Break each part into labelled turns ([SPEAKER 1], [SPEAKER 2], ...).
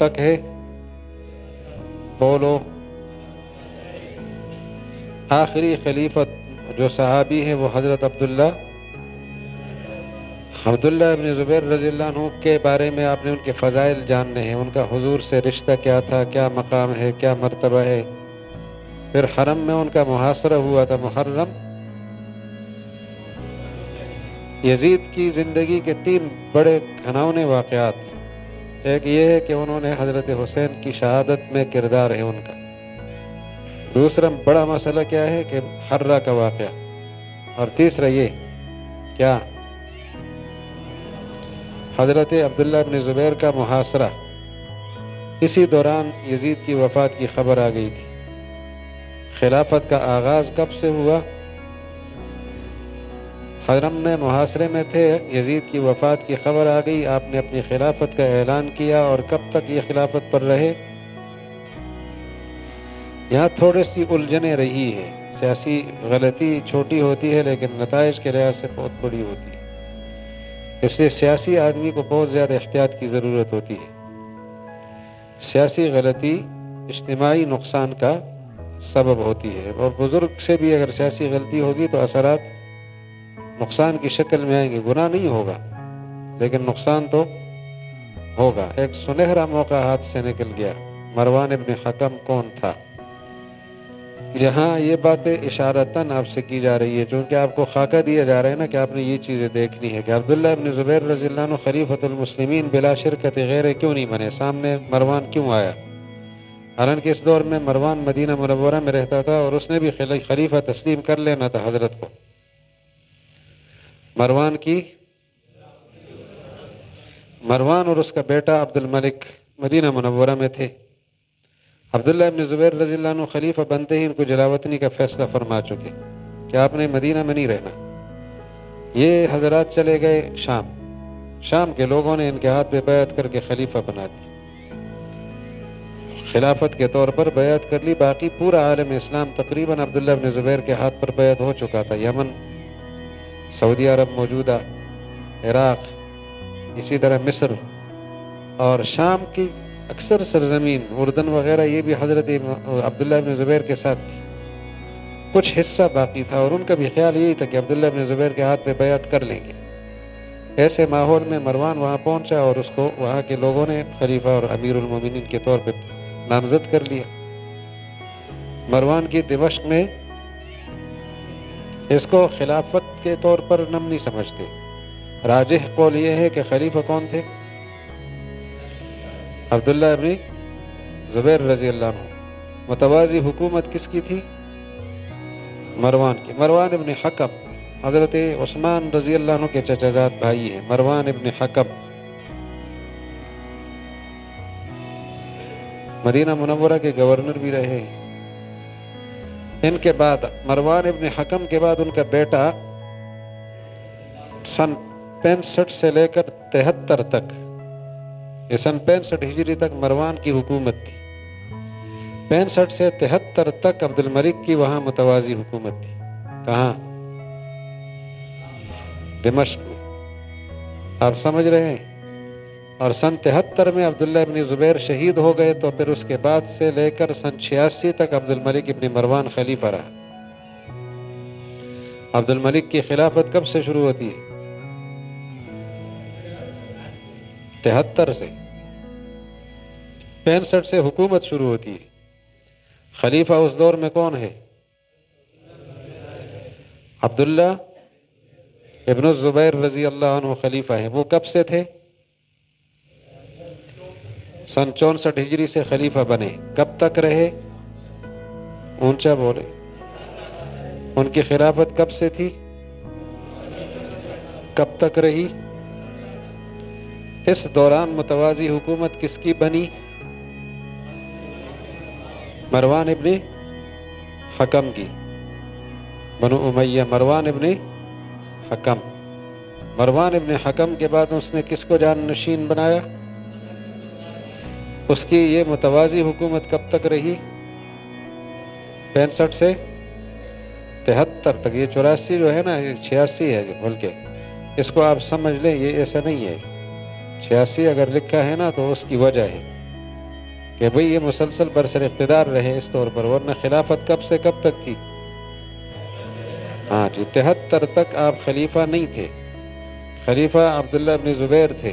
[SPEAKER 1] تک ہے؟ بولو۔ آخری خلیفہ جو صحابی ہے وہ حضرت عبداللہ ابن زبیر رضی اللہ عنہ کے بارے میں آپ نے ان کے فضائل جاننے ہیں، ان کا حضور سے رشتہ کیا تھا، کیا مقام ہے، کیا مرتبہ ہے۔ پھر حرم میں ان کا محاصرہ ہوا تھا محرم۔ یزید کی زندگی کے 3 بڑے گھناؤنے واقعات، ایک یہ ہے کہ انہوں نے حضرت حسین کی شہادت میں کردار ہے ان کا۔ دوسرا بڑا مسئلہ کیا ہے کہ حرہ کا واقعہ، اور تیسرا یہ کیا حضرت عبداللہ ابن زبیر کا محاصرہ۔ اسی دوران یزید کی وفات کی خبر آ گئی تھی۔ خلافت کا آغاز کب سے ہوا؟ حرم میں محاصرے میں تھے، یزید کی وفات کی خبر آ گئی، آپ نے اپنی خلافت کا اعلان کیا، اور کب تک یہ خلافت پر رہے؟ یہاں تھوڑی سی الجھنیں رہی ہے، سیاسی غلطی چھوٹی ہوتی ہے لیکن نتائج کے لحاظ سے بہت بڑی ہوتی ہے، اس لیے سیاسی آدمی کو بہت زیادہ احتیاط کی ضرورت ہوتی ہے۔ سیاسی غلطی اجتماعی نقصان کا سبب ہوتی ہے، اور بزرگ سے بھی اگر سیاسی غلطی ہوگی تو اثرات نقصان کی شکل میں آئیں گے۔ گناہ نہیں ہوگا لیکن نقصان تو ہوگا۔ ایک سنہرا موقع ہاتھ سے نکل گیا۔ مروان ابن حکم کون تھا؟ یہاں یہ باتیں اشارتاً آپ سے کی جا رہی ہے، چونکہ آپ کو خاکہ دیا جا رہا ہے نا کہ آپ نے یہ چیزیں دیکھنی ہے کہ عبداللہ ابن زبیر رضی اللہ عنہ خلیفۃ المسلمین بلا شرکت غیر کیوں نہیں بنے، سامنے مروان کیوں آیا؟ حالانکہ اس دور میں مروان مدینہ منورہ میں رہتا تھا اور اس نے بھی خلیفہ تسلیم کر لینا تھا حضرت کو۔ مروان اور اس کا بیٹا عبد الملک مدینہ منورہ میں تھے۔ عبداللہ ابن زبیر رضی اللہ عنہ خلیفہ بنتے ہی ان کو جلاوطنی کا فیصلہ فرما چکے کہ آپ نے مدینہ میں نہیں رہنا۔ یہ حضرات چلے گئے شام کے لوگوں نے ان کے ہاتھ پہ بیعت کر کے خلیفہ بنا دی، خلافت کے طور پر بیعت کر لی۔ باقی پورا عالم اسلام تقریباً عبداللہ ابن زبیر کے ہاتھ پر بیعت ہو چکا تھا۔ یمن، سعودی عرب موجودہ، عراق، اسی طرح مصر اور شام کی اکثر سرزمین، اردن وغیرہ، یہ بھی حضرت عبداللہ ابن زبیر کے ساتھ تھی۔ کچھ حصہ باقی تھا اور ان کا بھی خیال یہی تھا کہ عبداللہ ابن زبیر کے ہاتھ پہ بیعت کر لیں گے۔ ایسے ماحول میں مروان وہاں پہنچا اور اس کو وہاں کے لوگوں نے خلیفہ اور امیر المومنین کے طور پہ نامزد کر لیا۔ مروان کی دمشق میں اس کو خلافت کے طور پر نم نہیں سمجھتے۔ راجح قول یہ ہے کہ خلیفہ کون تھے؟ عبداللہ ابن زبیر رضی اللہ عنہ۔ متوازی حکومت کس کی تھی؟ مروان کی۔ مروان ابن حکم حضرت عثمان رضی اللہ عنہ کے چچا زاد بھائی ہیں۔ مروان ابن حکم مدینہ منورہ کے گورنر بھی رہے۔ ان کے بعد مروان ابن حکم کے بعد ان کا بیٹا سن 65 سے لے کر 73 تک، یہ سن 65 ہجری تک مروان کی حکومت تھی۔ 65 سے 73 تک عبد الملک کی وہاں متوازی حکومت تھی۔ کہاں؟ دمشق میں۔ آپ سمجھ رہے ہیں؟ اور سن 73 میں عبداللہ ابن زبیر شہید ہو گئے، تو پھر اس کے بعد سے لے کر سن 86 تک عبد الملک ابن مروان خلیفہ رہا۔ عبد الملک کی خلافت کب سے شروع ہوتی ہے؟ 73 سے۔ 65 سے حکومت شروع ہوتی ہے۔ خلیفہ اس دور میں کون ہے؟ عبداللہ ابن الزبیر رضی اللہ عنہ خلیفہ ہے۔ وہ کب سے تھے؟ سن 64 ہجری سے خلیفہ بنے۔ کب تک رہے؟ اونچا بولے۔ ان کی خلافت کب سے تھی؟ کب تک رہی؟ اس دوران متوازی حکومت کس کی بنی؟ مروان ابن حکم کی، بنو امیہ۔ مروان ابن حکم۔ مروان ابن حکم کے بعد اس نے کس کو جانشین بنایا؟ اس کی یہ متوازی حکومت کب تک رہی؟ 65 سے 73 تک۔ یہ 84 جو ہے نا، یہ 86 ہے بلکہ اس کو آپ سمجھ لیں، یہ ایسا نہیں ہے۔ 86 اگر لکھا ہے نا تو اس کی وجہ ہے کہ بھئی یہ مسلسل برسر اقتدار رہے اس طور پر، ورنہ خلافت کب سے کب تک تھی؟ ہاں جی، 73 تک آپ خلیفہ نہیں تھے، خلیفہ عبداللہ ابن زبیر تھے۔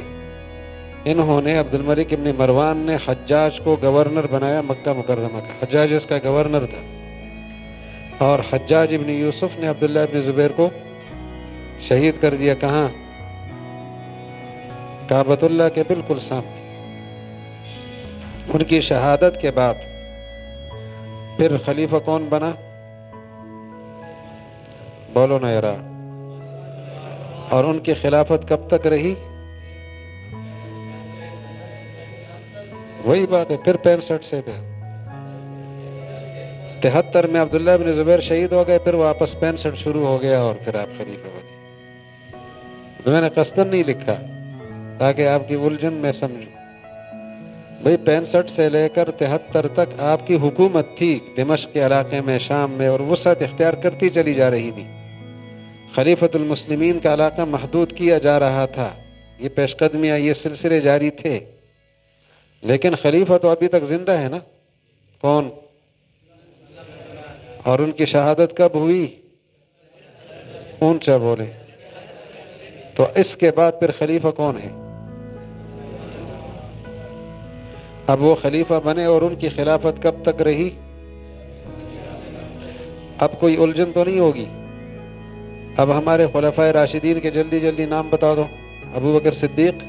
[SPEAKER 1] انہوں نے عبد الملک ابن مروان نے حجاج کو گورنر بنایا مکہ مکرمہ کا، حجاج اس کا گورنر تھا، اور حجاج ابن یوسف نے عبداللہ ابن زبیر کو شہید کر دیا۔ کہاں؟ کعبۃ اللہ کے بالکل سامنے۔ ان کی شہادت کے بعد پھر خلیفہ کون بنا؟ بولو نا یارا۔ اور ان کی خلافت کب تک رہی؟ وہی بات ہے، پھر 65 سے پھر 73 میں عبداللہ ابن زبیر شہید ہو گئے، پھر واپس 65 شروع ہو گیا اور پھر آپ خلیفہ بنے۔ تو میں نے قصداً نہیں لکھا تاکہ آپ کی الجھن میں سمجھوں۔ بھئی 65 سے لے کر 73 تک آپ کی حکومت تھی دمشق کے علاقے میں، شام میں، اور وسعت اختیار کرتی چلی جا رہی تھی۔ خلیفۃ المسلمین کا علاقہ محدود کیا جا رہا تھا، یہ پیش قدمیاں، یہ سلسلے جاری تھے، لیکن خلیفہ تو ابھی تک زندہ ہے نا۔ کون؟ اور ان کی شہادت کب ہوئی؟ اونچا بولے۔ تو اس کے بعد پھر خلیفہ کون ہے؟ اب وہ خلیفہ بنے اور ان کی خلافت کب تک رہی؟ اب کوئی الجھن تو نہیں ہوگی؟ اب ہمارے خلفائے راشدین کے جلدی جلدی نام بتا دو۔ ابو بکر صدیق،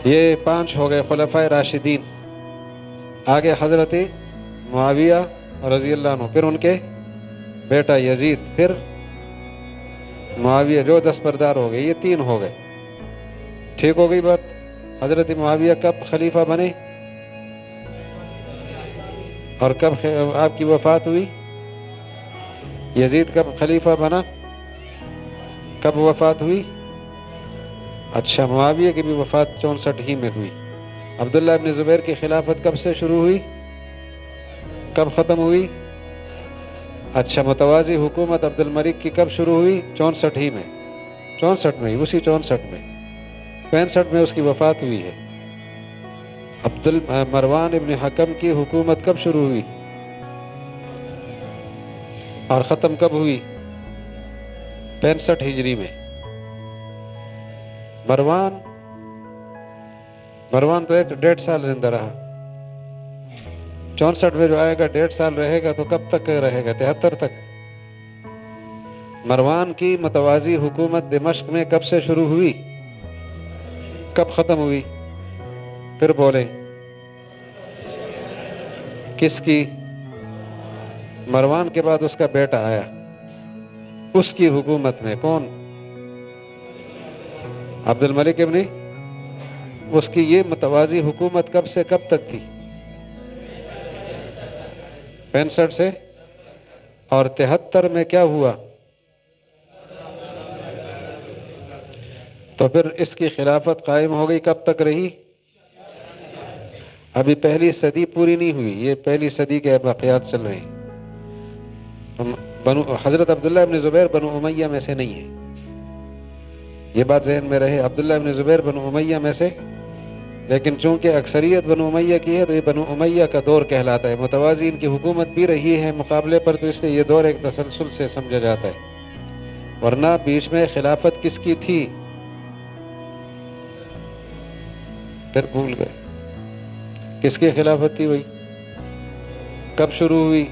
[SPEAKER 1] یہ 5 ہو گئے خلفائے راشدین۔ آگے حضرت معاویہ رضی اللہ عنہ، پھر ان کے بیٹا یزید، پھر معاویہ جو دستبردار ہو گئے، یہ 3 ہو گئے۔ ٹھیک ہو گئی بات؟ حضرت معاویہ کب خلیفہ بنے اور کب آپ کی وفات ہوئی؟ یزید کب خلیفہ بنا، کب وفات ہوئی؟ اچھا، معاویہ کی بھی وفات 64 ہی میں ہوئی۔ عبداللہ ابن زبیر کی خلافت کب سے شروع ہوئی، کب ختم ہوئی؟ اچھا، متوازی حکومت عبد الملک کی کب شروع ہوئی؟ 64 ہی میں، 64 میں ہی، اسی 64 میں، 65 میں اس کی وفات ہوئی ہے۔ مروان ابن حکم کی حکومت کب شروع ہوئی اور ختم کب ہوئی؟ 65 ہجری میں۔ مروان تو 1.5 سال زندہ رہا، 64 میں جو آئے گا 1.5 سال رہے گا، تو کب تک رہے گا؟ 73 تک۔ مروان کی متوازی حکومت دمشق میں کب سے شروع ہوئی، کب ختم ہوئی؟ پھر بولے، کس کی؟ مروان کے بعد اس کا بیٹا آیا، اس کی حکومت میں۔ کون؟ عبد الملک ابن، اس کی یہ متوازی حکومت کب سے کب تک تھی؟ 65 سے، اور 73 میں کیا ہوا؟ تو پھر اس کی خلافت قائم ہو گئی، کب تک رہی؟ ابھی پہلی صدی پوری نہیں ہوئی، یہ پہلی صدی کے واقعات چل رہے ہیں۔ حضرت عبداللہ ابن زبیر بنو امیہ میں سے نہیں ہے، یہ بات ذہن میں رہے، عبداللہ ابن زبیر بنو امیہ میں سے، لیکن چونکہ اکثریت بنو امیہ کی ہے تو یہ بنو امیہ کا دور کہلاتا ہے۔ متوازی ان کی حکومت بھی رہی ہے مقابلے پر، تو اس لیے یہ دور ایک تسلسل سے سمجھا جاتا ہے، ورنہ بیچ میں خلافت کس کی تھی؟ پھر بھول گئے کس کی خلافت تھی؟ وہی کب شروع ہوئی؟